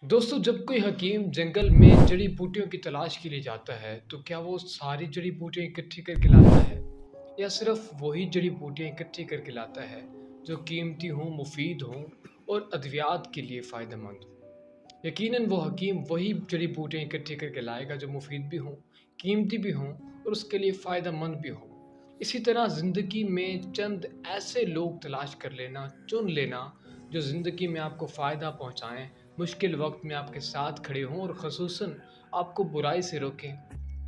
दोस्तों, जब कोई हकीम जंगल में जड़ी बूटियों की तलाश के लिए जाता है तो क्या वो सारी जड़ी बूटियां इकट्ठी करके लाता है या सिर्फ वही जड़ी बूटियां इकट्ठी करके लाता है जो कीमती हों, मुफीद हों और अद्वियात के लिए फ़ायदेमंद हों। यकीनन वो हकीम वही जड़ी बूटियां इकट्ठी करके लाएगा जो मुफीद भी हों, कीमती भी हों और उसके लिए फ़ायदेमंद भी हों। इसी तरह ज़िंदगी में चंद ऐसे लोग तलाश कर लेना, चुन लेना जो ज़िंदगी में आपको फ़ायदा पहुँचाएँ, मुश्किल वक़्त में आपके साथ खड़े हों और ख़ुसूसन आपको बुराई से रोकें,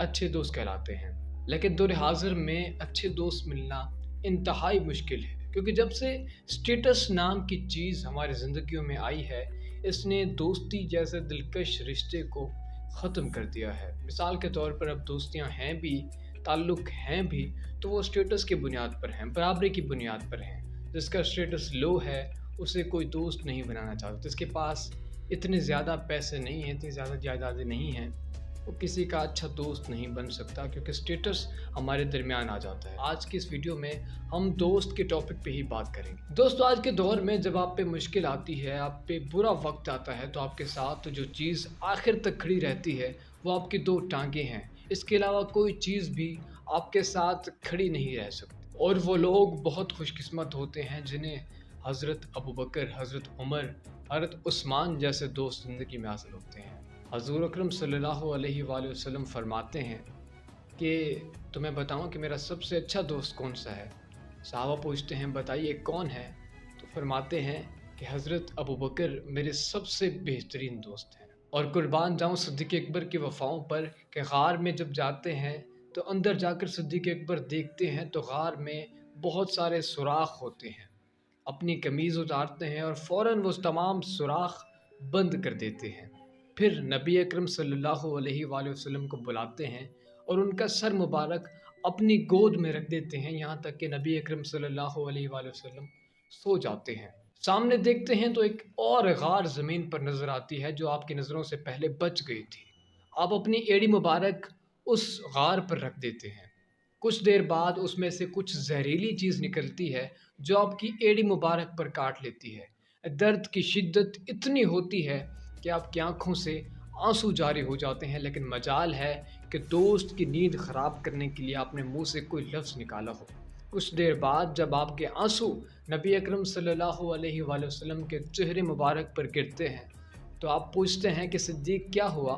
अच्छे दोस्त कहलाते हैं। लेकिन दौर हाज़िर में अच्छे दोस्त मिलना इंतहाई मुश्किल है, क्योंकि जब से स्टेटस नाम की चीज़ हमारी ज़िंदगियों में आई है, इसने दोस्ती जैसे दिलकश रिश्ते को ख़त्म कर दिया है। मिसाल के तौर पर अब दोस्तियाँ हैं भी, ताल्लुक़ हैं भी, तो वो स्टेटस की बुनियाद पर हैं, बराबरी की बुनियाद पर हैं। जिसका स्टेटस लो है, उसे कोई दोस्त नहीं बनाना चाहता। जिसके पास इतने ज़्यादा पैसे नहीं हैं, इतनी ज़्यादा जायदादें नहीं हैं, वो किसी का अच्छा दोस्त नहीं बन सकता, क्योंकि स्टेटस हमारे दरमियान आ जाता है। आज की इस वीडियो में हम दोस्त के टॉपिक पे ही बात करेंगे। दोस्तों, आज के दौर में जब आप पे मुश्किल आती है, आप पे बुरा वक्त आता है, तो आपके साथ जो चीज़ आखिर तक खड़ी रहती है वो आपकी दो टांगें हैं। इसके अलावा कोई चीज़ भी आपके साथ खड़ी नहीं रह सकती। और वो लोग बहुत खुशकिस्मत होते हैं जिन्हें हज़रत अबू बकर, हज़रत उमर, हज़रत उस्मान जैसे दोस्त ज़िंदगी में हासिल होते हैं। हज़ूर अकरम सल्लल्लाहु अलैहि वसल्लम फरमाते हैं कि तुम्हें बताऊं कि मेरा सबसे अच्छा दोस्त कौन सा है। सहाबा पूछते हैं बताइए कौन है, तो फरमाते हैं कि हज़रत अबू बकर मेरे सबसे बेहतरीन दोस्त हैं। और कुर्बान जाऊं सिद्दीक़ अकबर की वफ़ाओं पर कि गार में जब जाते हैं तो अंदर जाकर सिद्दीक़ अकबर देखते हैं तो गार में बहुत सारे सुराख होते हैं। अपनी कमीज़ उतारते हैं और फ़ौरन वो तमाम सुराख बंद कर देते हैं। फिर नबी अकरम सल्लल्लाहु अलैहि वसल्लम को बुलाते हैं और उनका सर मुबारक अपनी गोद में रख देते हैं, यहाँ तक कि नबी अकरम सल्लल्लाहु अलैहि वसल्लम सो जाते हैं। सामने देखते हैं तो एक और गार ज़मीन पर नज़र आती है जो आपकी नज़रों से पहले बच गई थी। आप अपनी एड़ी मुबारक उस गार पर रख देते हैं। कुछ देर बाद उसमें से कुछ जहरीली चीज़ निकलती है जो आपकी एड़ी मुबारक पर काट लेती है। दर्द की शिद्दत इतनी होती है कि आपकी आंखों से आंसू जारी हो जाते हैं, लेकिन मजाल है कि दोस्त की नींद ख़राब करने के लिए आपने मुंह से कोई लफ्ज़ निकाला हो। कुछ देर बाद जब आपके आंसू नबी अकरम सल्लल्लाहु अलैहि वसल्लम के चेहरे मुबारक पर गिरते हैं तो आप पूछते हैं कि सिद्दीक़ क्या हुआ।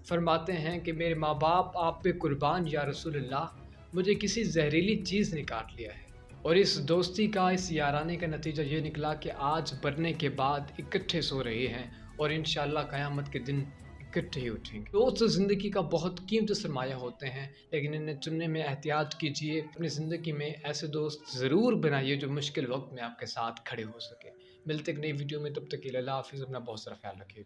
फरमाते हैं कि मेरे माँ बाप आप पे कुर्बान या रसूल अल्लाह, मुझे किसी जहरीली चीज़ ने काट लिया है। और इस दोस्ती का, इस याराने का नतीजा ये निकला कि आज मरने के बाद इकट्ठे सो रहे हैं और इंशाअल्लाह क़यामत के दिन इकट्ठे ही उठेंगे। दोस्त ज़िंदगी का बहुत कीमती सरमाया होते हैं, लेकिन इन्हें चुनने में एहतियात कीजिए। अपनी ज़िंदगी में ऐसे दोस्त ज़रूर बनाइए जो मुश्किल वक्त में आपके साथ खड़े हो सके। मिलते एक नई वीडियो में, तब तक के लिए अल्लाह हाफ़िज़। अपना बहुत सारा ख्याल रखिएगा।